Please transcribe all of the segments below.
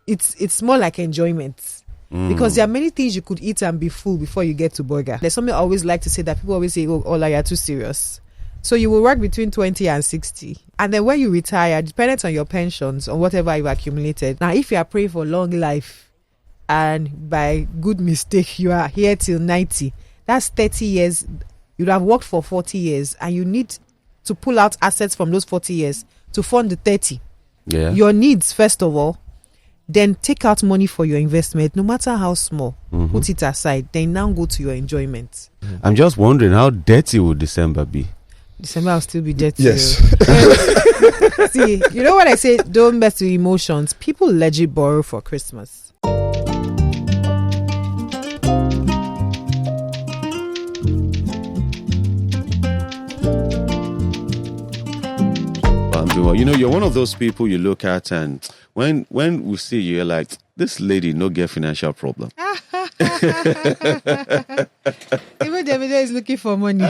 it's more like enjoyment. Because there are many things you could eat and be full before you get to burger. There's something I always like to say that people always say, oh, Ola, you're too serious. So you will work between 20 and 60. And then when you retire, dependent on your pensions or whatever you've accumulated. Now, if you are praying for long life and by good mistake, you are here till 90, that's 30 years. You'd have worked for 40 years and you need to pull out assets from those 40 years to fund the 30. Yeah. Your needs, first of all. Then take out money for your investment, no matter how small. Put it aside. Then now go to your enjoyment. I'm just wondering, how dirty would December be? December will still be dirty. Yes. See, you know what I say? Don't mess with emotions. People legit borrow for Christmas. You know, you're one of those people you look at, and when we see you, you're like, this lady no get financial problem. Even David is looking for money.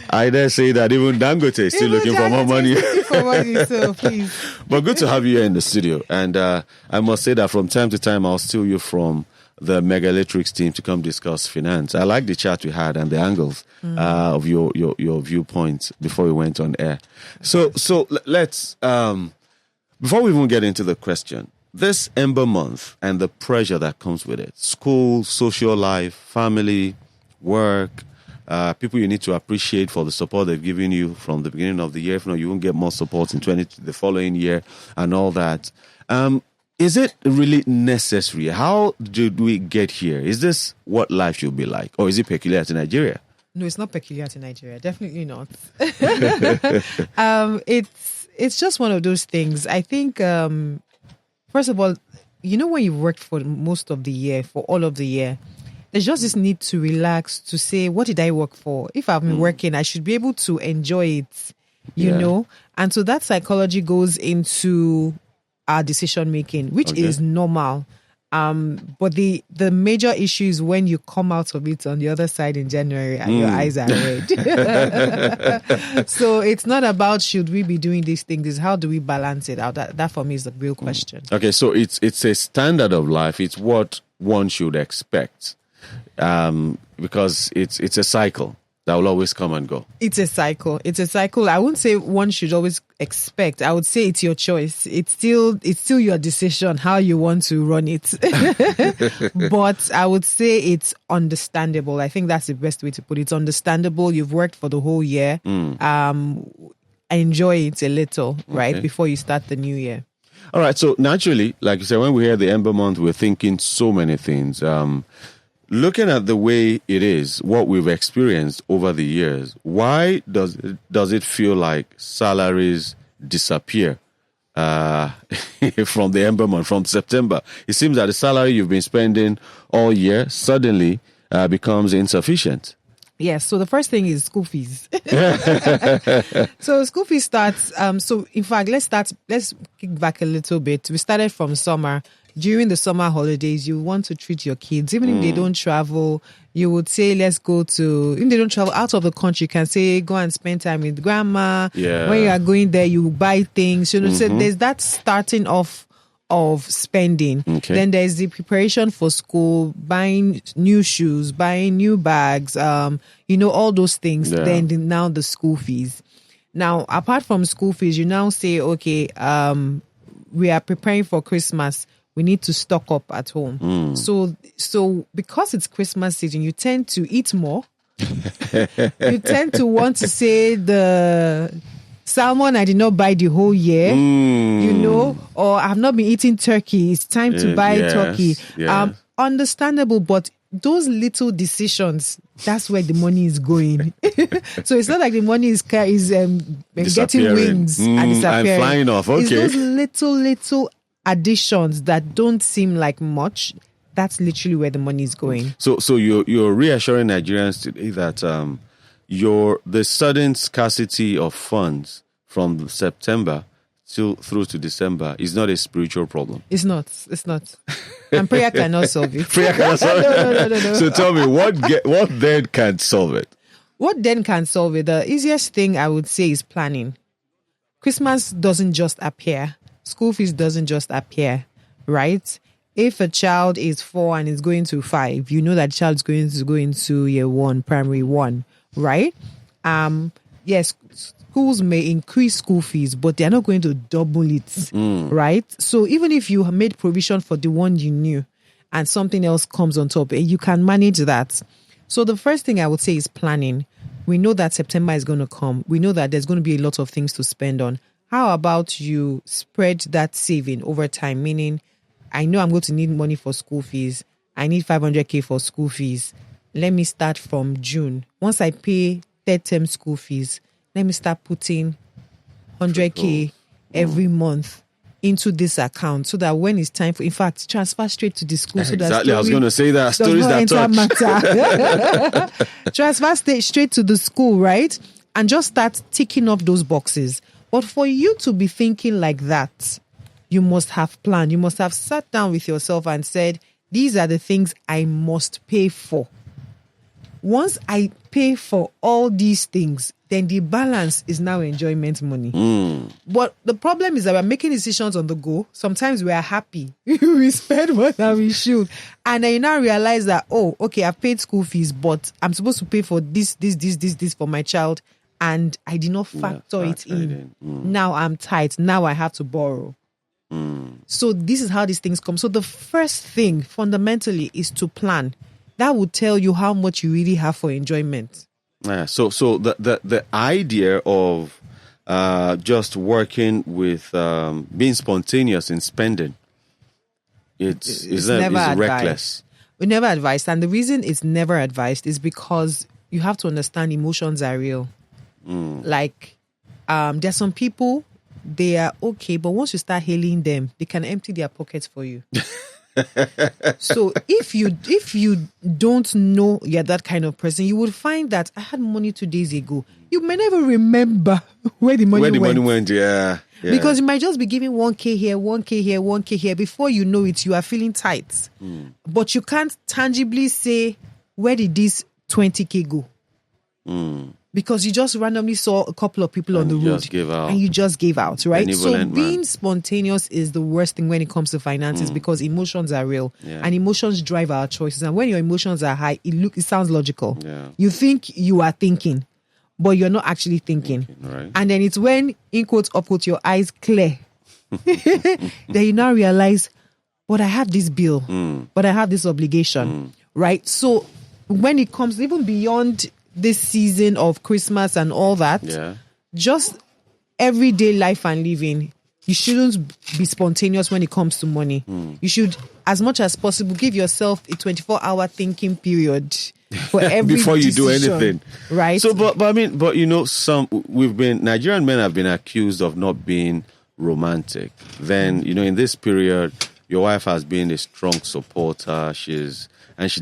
I dare say that even Dangote is still looking for more money. Looking for money, so please. But good to have you here in the studio. And I must say that from time to time, I'll steal you from the Megalectrics team to come discuss finance. I like the chat we had and the angles of your viewpoints before we went on air. So let's, before we even get into the question, this Ember month and the pressure that comes with it, school, social life, family, work, people you need to appreciate for the support they've given you from the beginning of the year. If not, you won't get more support in the following year and all that. Is it really necessary? How did we get here? Is this what life should be like? Or is it peculiar to Nigeria? No, it's not peculiar to Nigeria. Definitely not. It's just one of those things. I think, first of all, you know, when you've worked for most of the year, for all of the year, there's just this need to relax, to say, what did I work for? If I've been working, I should be able to enjoy it, you know? And so that psychology goes into our decision making, which is normal. But the major issue is when you come out of it on the other side in January and your eyes are red. So it's not about should we be doing these things, it's how do we balance it out. That for me is the real question. Okay, so it's a standard of life. It's what one should expect, because it's a cycle that will always come and go. It's a cycle. I wouldn't say one should always expect. I would say it's your choice. It's still your decision how you want to run it. But I would say it's understandable. I think that's the best way to put it. It's understandable. You've worked for the whole year. Enjoy it a little, right, before you start the new year. All right. So naturally, like you said, when we hear the Ember month, we're thinking so many things. Looking at the way it is, what we've experienced over the years, why does it feel like salaries disappear from the Ember month, from September? It seems that the salary you've been spending all year suddenly becomes insufficient. Yes, so the first thing is school fees. So school fees starts, so in fact, let's kick back a little bit. We started from summer. During the summer holidays, you want to treat your kids, even if they don't travel. You would say, let's go to, if they don't travel out of the country, you can say, go and spend time with grandma. Yeah. When you are going there, you buy things. So there's that starting off of spending. Okay. Then there's the preparation for school, buying new shoes, buying new bags, all those things. Yeah. Then now the school fees. Now, apart from school fees, you now say, okay, we are preparing for Christmas. We need to stock up at home. So because it's Christmas season, you tend to eat more. You tend to want to say the salmon I did not buy the whole year, or I have not been eating turkey. It's time to buy turkey. Yes. Understandable, but those little decisions, that's where the money is going. So it's not like the money is getting wings and disappearing. And flying off. Okay. It's those little additions that don't seem like much. That's literally where the money is going. So you're reassuring Nigerians today that the sudden scarcity of funds from September through to December is not a spiritual problem. It's not. And prayer cannot solve it. Prayer cannot solve it. No. So tell me, what then can solve it? What then can solve it? The easiest thing I would say is planning. Christmas doesn't just appear. school fees doesn't just appear, right? If a child is 4 and is going to 5, you know that child is going to go into year 1, primary 1, right? Yes, schools may increase school fees, but they're not going to double it, right? So even if you have made provision for the one you knew and something else comes on top, you can manage that. So the first thing I would say is planning. We know that September is going to come. We know that there's going to be a lot of things to spend on. How about you spread that saving over time? Meaning, I know I'm going to need money for school fees. I need 500K for school fees. Let me start from June. Once I pay third term school fees, let me start putting 100K every month into this account so that when it's time for, in fact, transfer straight to the school. So exactly, I was going to say that. Stories that touch. Transfer straight to the school, right? And just start ticking off those boxes. But for you to be thinking like that, you must have planned. You must have sat down with yourself and said, these are the things I must pay for. Once I pay for all these things, then the balance is now enjoyment money. But the problem is that we're making decisions on the go. Sometimes we are happy. We spend more than we should. And then you now realize that, oh, okay, I've paid school fees, but I'm supposed to pay for this for my child. And I did not factor it in. Now I'm tight. Now I have to borrow. So this is how these things come. So the first thing fundamentally is to plan. That would tell you how much you really have for enjoyment. So the idea of just working with being spontaneous in spending, it's reckless. We never advised. And the reason it's never advised is because you have to understand emotions are real. Like there's some people, they are okay, but once you start hailing them, they can empty their pockets for you. So if you don't know you're that kind of person, you would find that I had money 2 days ago. You may never remember where the money went. Yeah. Because you might just be giving 1K here, 1K here, 1K here. Before you know it, you are feeling tight. But you can't tangibly say, where did this 20K go? Because you just randomly saw a couple of people on the road and you just gave out, right? So being spontaneous is the worst thing when it comes to finances because emotions are real and emotions drive our choices. And when your emotions are high, it sounds logical. You think you are thinking, but you're not actually thinking. Right. And then it's when, in quotes, upquotes, your eyes clear. Then you now realize, but I have this bill, but I have this obligation, right? So when it comes even beyond this season of Christmas and all that, just everyday life and living, you shouldn't be spontaneous when it comes to money. You should, as much as possible, give yourself a 24-hour thinking period for every before you decision, do anything, right? So, but you know, Nigerian men have been accused of not being romantic. Then, you know, in this period, your wife has been a strong supporter. She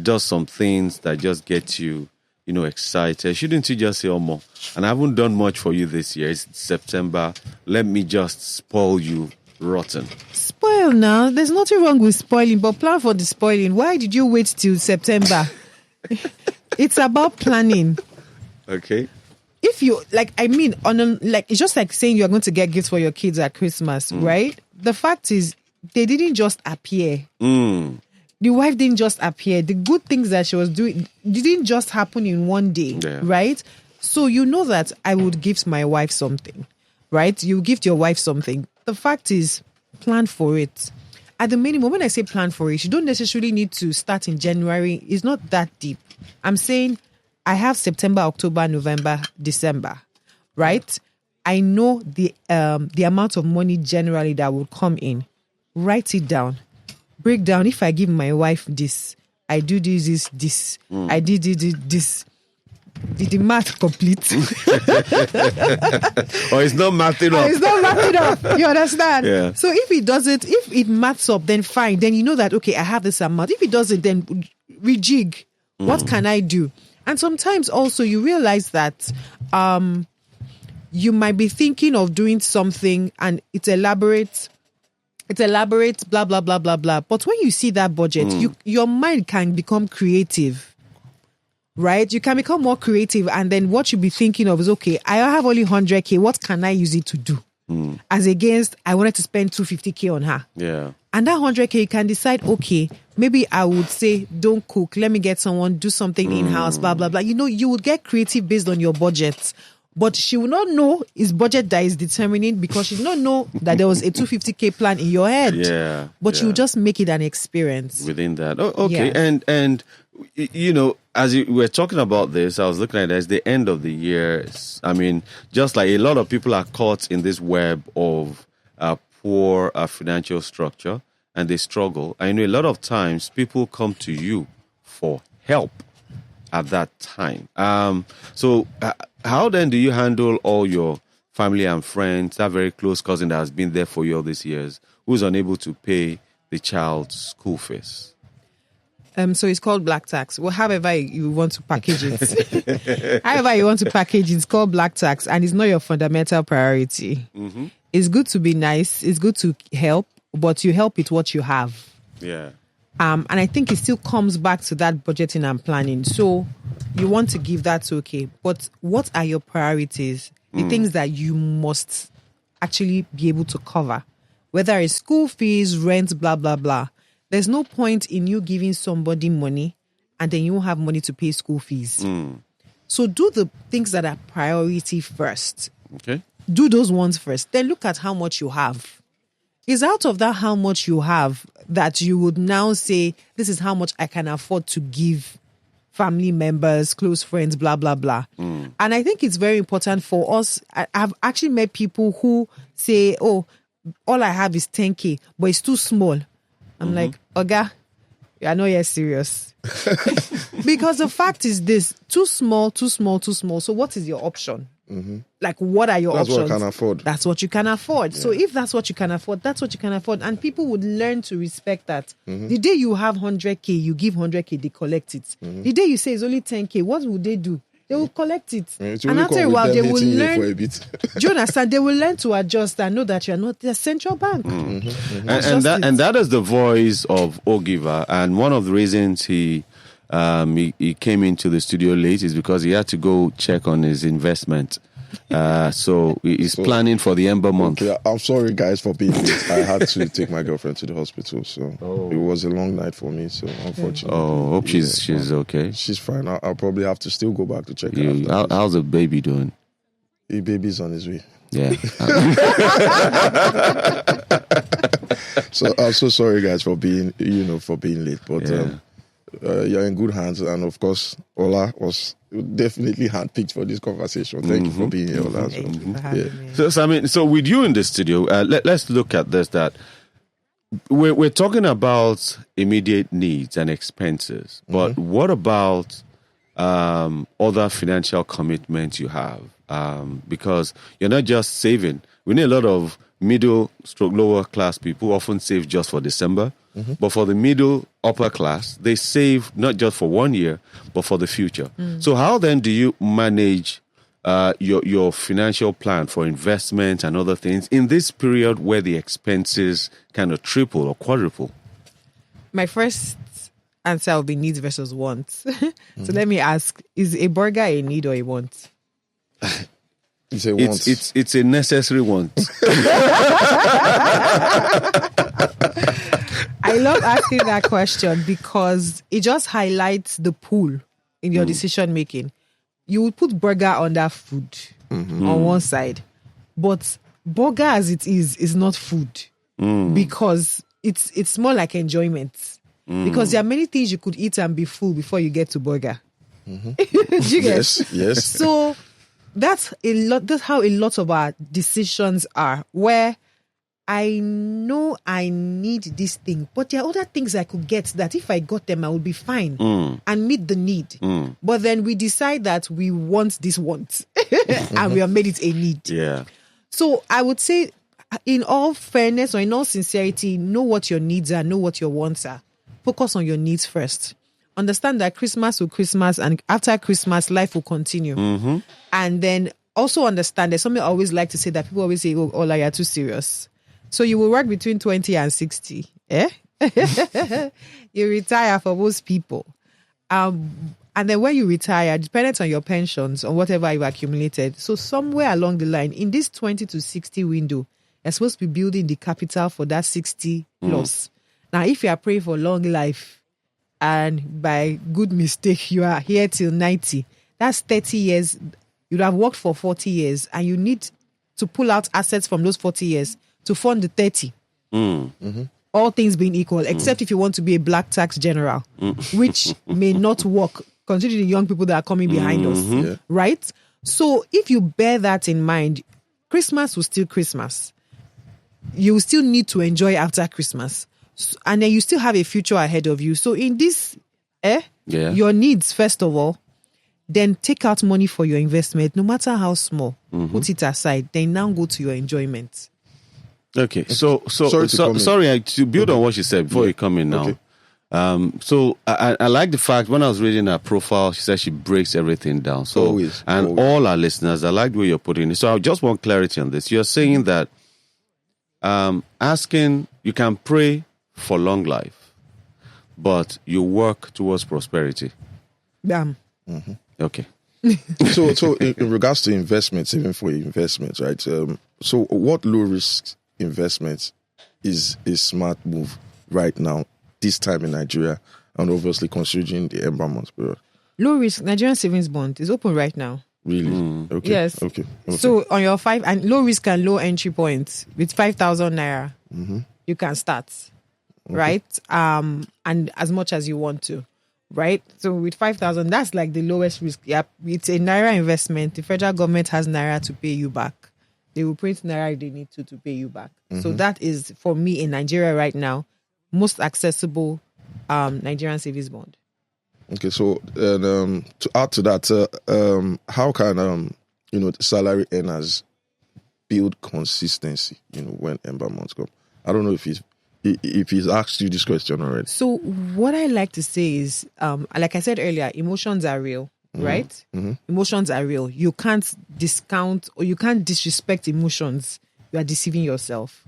does some things that just get you, you know, excited. Shouldn't you just say, oh, more? And I haven't done much for you this year. It's September. Let me just spoil you rotten. Spoil now? There's nothing wrong with spoiling, but plan for the spoiling. Why did you wait till September? It's about planning. Okay. If you, it's just like saying you're going to get gifts for your kids at Christmas, right? The fact is, they didn't just appear. The wife didn't just appear. The good things that she was doing didn't just happen in one day, right? So you know that I would gift my wife something, right? You gift your wife something. The fact is, plan for it. At the minimum, when I say plan for it, you don't necessarily need to start in January. It's not that deep. I'm saying I have September, October, November, December, right? I know the amount of money generally that will come in. Write it down. Break down. If I give my wife this, I do this. I did this. Did the math complete? Or it's not mathing up. It's not mathing up. You understand? Yeah. So if it maths up, then fine. Then you know that, okay, I have this amount. If it doesn't, then rejig. What can I do? And sometimes also you realize that you might be thinking of doing something and it's elaborate, blah, blah, blah, blah, blah. But when you see that budget, your mind can become creative, right? You can become more creative. And then what you'll be thinking of is, okay, I have only 100K. What can I use it to do? as against I wanted to spend 250K on her. Yeah. And that 100K, you can decide, okay, maybe I would say, don't cook. Let me get someone, do something in-house, blah, blah, blah. You would get creative based on your budget. But she will not know it's budget that is determining, because she will not know that there was a 250K plan in your head. Yeah. But you will just make it an experience. Within that. Oh, okay. Yes. And as we were talking about this, I was looking at it as the end of the year. I mean, just like a lot of people are caught in this web of poor financial structure, and they struggle. I know a lot of times people come to you for help at that time. So how then do you handle all your family and friends, that very close cousin that has been there for you all these years, who's unable to pay the child's school fees? So it's called black tax. Well, however you want to package it. However you want to package it, it's called black tax, and it's not your fundamental priority. Mm-hmm. It's good to be nice. It's good to help, but you help with what you have. Yeah. And I think it still comes back to that budgeting and planning. So you want to give, that's okay. But what are your priorities? The things that you must actually be able to cover, whether it's school fees, rent, blah, blah, blah. There's no point in you giving somebody money and then you won't have money to pay school fees. So do the things that are priority first. Okay. Do those ones first. Then look at how much you have. It's out of that how much you have that you would now say, this is how much I can afford to give family members, close friends, blah, blah, blah. And I think it's very important for us. I've actually met people who say, oh, all I have is 10K, but it's too small. I'm like, Oga, I know you're serious. Because the fact is this, too small. So what is your option? Like, what are your options? That's what I can afford. That's what you can afford. Yeah. So if that's what you can afford, that's what you can afford. And people would learn to respect that. The day you have 100K, you give 100K, they collect it. The day you say it's only 10K, what would they do? They will collect it. And after a while, they will learn. For a bit. Do you understand? They will learn to adjust and know that you're not their central bank. And that is the voice of Ogieva. And one of the reasons he came into the studio late is because he had to go check on his investment. So he's planning for the Ember month. Okay, I'm sorry, guys, for being late. I had to take my girlfriend to the hospital, so it was a long night for me. So unfortunately, hope she's okay. She's fine. I'll probably have to still go back to check her. How's the baby doing? The baby's on his way. Yeah. So I'm so sorry, guys, for being late, but. Yeah. You're in good hands, and of course, Ola was definitely handpicked for this conversation. Thank you for being here, Ola. Thank you for having me. So with you in the studio, let's look at this. That we're talking about immediate needs and expenses, but what about other financial commitments you have? Because you're not just saving. We need a lot of middle/lower class people often save just for December. But for the middle, upper class, they save not just for 1 year, but for the future. So how then do you manage your financial plan for investment and other things in this period where the expenses kind of triple or quadruple? My first answer will be needs versus wants. So let me ask, is a burger a need or a want? It's a want. It's a necessary want. I love asking that question because it just highlights the pool in your decision making. You would put burger under food on one side, but burger as it is not food because it's more like enjoyment. Because there are many things you could eat and be full before you get to burger. Do you get? Yes. So that's how a lot of our decisions are, where I know I need this thing, but there are other things I could get that if I got them, I would be fine and meet the need. But then we decide that we want this want and we have made it a need. Yeah. So I would say, in all fairness or in all sincerity, know what your needs are, know what your wants are. Focus on your needs first. Understand that Christmas will Christmas, and after Christmas, life will continue. And then also understand, there's something I always like to say that people always say, oh, Ola, you're too serious. So you will work between 20 and 60. You retire for most people. And then when you retire, dependent on your pensions or whatever you've accumulated. So somewhere along the line, in this 20 to 60 window, you're supposed to be building the capital for that 60 plus. Now, if you are praying for long life and by good mistake, you are here till 90, that's 30 years. You'd have worked for 40 years and you need to pull out assets from those 40 years to fund the 30. All things being equal, except if you want to be a black tax general, which may not work considering the young people that are coming behind us, right? So if you bear that in mind, Christmas will still Christmas. You will still need to enjoy after Christmas. And then you still have a future ahead of you. So in this, your needs, first of all, then take out money for your investment, no matter how small. Put it aside. Then now go to your enjoyment. Okay, so sorry to build on what she said before you come in now. Okay. So I like the fact when I was reading her profile, she said she breaks everything down. So always. All our listeners, I like the way you're putting it. So I just want clarity on this. You're saying that asking, you can pray for long life, but you work towards prosperity. Okay. So in regards to investments, even for investments, right? So what low risk investments is a smart move right now, this time in Nigeria, and obviously considering the Ember month period? Low risk Nigerian savings bond is open right now. Really? Okay. Yes. Okay. So on your and low risk and low entry points with 5,000 naira, you can start, right? And as much as you want to, right? So with 5,000, that's like the lowest risk. Yeah, it's a naira investment. The federal government has naira to pay you back. They will print naira if they need to pay you back. So that is, for me in Nigeria right now, most accessible Nigerian savings bond. Okay, so to add to that, how can salary earners build consistency? When Ember months come, I don't know if he's asked you this question already. So what I like to say is, like I said earlier, emotions are real. Right? Emotions are real. You can't discount or you can't disrespect emotions. You are deceiving yourself.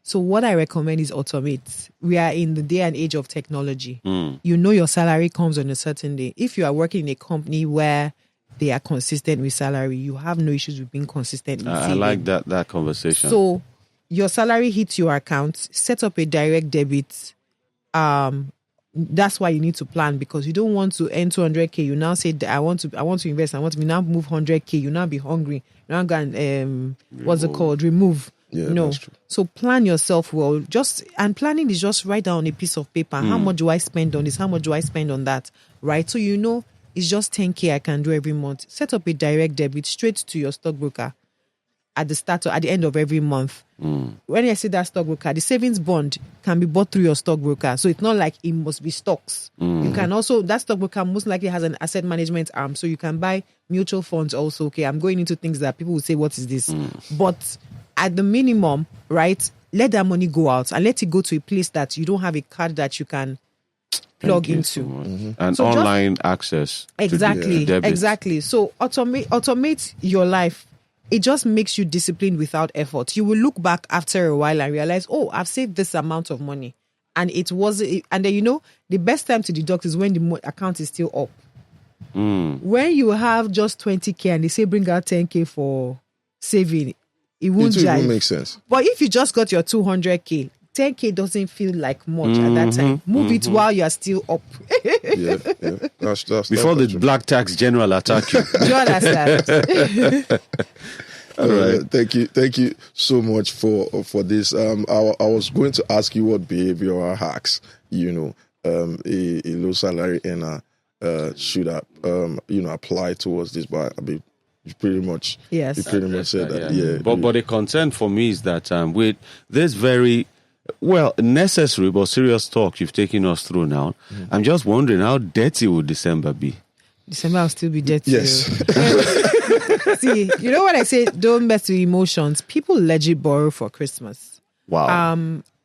So what I recommend is automate. We are in the day and age of technology. You know your salary comes on a certain day. If you are working in a company where they are consistent with salary, you have no issues with being consistent with I like that conversation. So your salary hits your account, set up a direct debit. That's why you need to plan, because you don't want to earn 200k. You now say I want to invest. I want to now move 100k. You now be hungry. You now go and remove. Yeah, no. That's true. So plan yourself well. And planning is just write down on a piece of paper. How much do I spend on this? How much do I spend on that? Right. So it's just 10k I can do every month. Set up a direct debit straight to your stockbroker at the start or at the end of every month. When I say that stockbroker, the savings bond can be bought through your stockbroker. So it's not like it must be stocks. You can also, that stockbroker most likely has an asset management arm. So you can buy mutual funds also. Okay, I'm going into things that people will say, what is this? But at the minimum, right, let that money go out and let it go to a place that you don't have a card that you can plug into. And so online access. Exactly. So automate your life. It just makes you disciplined without effort. You will look back after a while and realize, oh, I've saved this amount of money. And it was, and then, the best time to deduct is when the account is still up. When you have just 20k and they say bring out 10k for saving, it won't even make sense. But if you just got your 200k, 10k doesn't feel like much at that time. Move it while you are still up. That's before the black tax general attack you. Do you understand? All right. Thank you so much for this. I was going to ask you what behavioral hacks a low salary earner should apply towards this, but I mean, you pretty much said that. Yeah. But the concern for me is that with this very necessary but serious talk you've taken us through now, I'm just wondering how dirty would December be? December will still be dirty. Yes. See, you know what I say? Don't mess with emotions. People legit borrow for Christmas. Wow.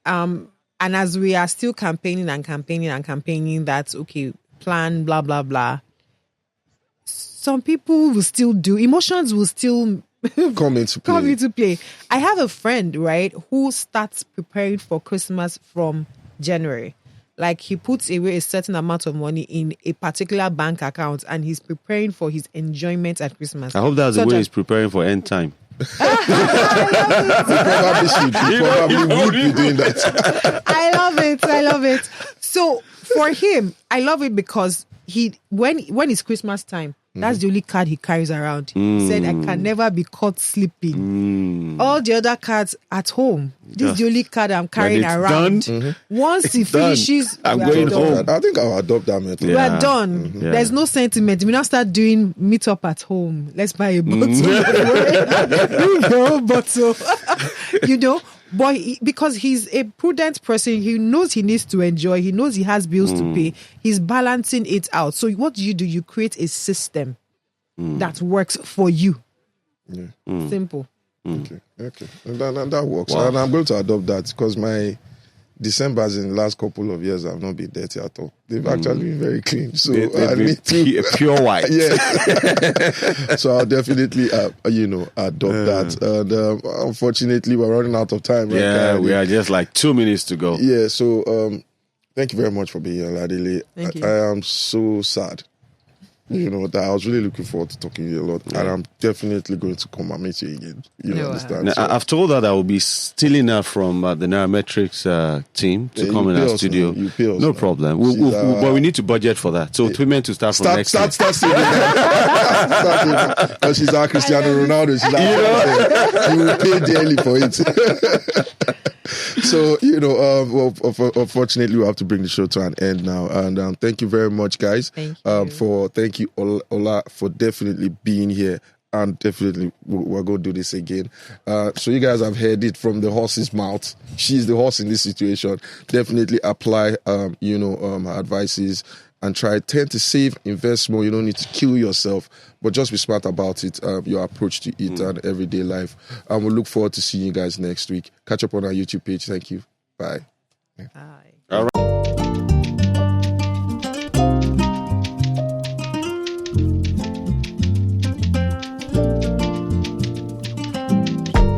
And as we are still campaigning that, okay, plan, blah, blah, blah. Some people will still do. Emotions will still come into play. I have a friend, right, who starts preparing for Christmas from January. like he puts away a certain amount of money in a particular bank account and he's preparing for his enjoyment at Christmas. I hope that's the way he's preparing for end time. He probably would be doing that. I love it. So for him, I love it because when it's Christmas time, that's the only card he carries around. He said, I can never be caught sleeping. All the other cards at home. This is the only card I'm carrying around. Once he finishes, I'm going home. I think I'll adopt that method. We are done. Yeah. There's no sentiment. We now start doing meet up at home. Let's buy a bottle. Bottle. But because he's a prudent person, he knows he needs to enjoy. He knows he has bills to pay. He's balancing it out. So what do? You create a system that works for you. Yeah. Simple. Okay. And that works. Wow. And I'm going to adopt that because my Decembers in the last couple of years have not been dirty at all. They've actually been very clean. So I need to pure white. Yeah. So I'll definitely adopt that. And unfortunately, we're running out of time. Right? Yeah, we are just like 2 minutes to go. Yeah. So thank you very much for being here, Oladele. Thank you. I am so sad. That I was really looking forward to talking to you a lot, and I'm definitely going to come and meet you again. Understand? Now, So, I've told her that I will be stealing her from the Nairametrics team to come in our studio. You pay us No now. problem. But we need to budget for that. So payment to start from next week. Start saving now. Because she's our Cristiano Ronaldo. She's our you will pay dearly for it. So, unfortunately, we have to bring the show to an end now. And thank you very much, guys. Thank you. Thank you, Ola, for definitely being here. And definitely, we're going to do this again. So you guys have heard it from the horse's mouth. She's the horse in this situation. Definitely apply, her advices and tend to save, invest more. You don't need to kill yourself, but just be smart about it, your approach to it and everyday life. And we'll look forward to seeing you guys next week. Catch up on our YouTube page. Thank you. Bye. Bye. All right.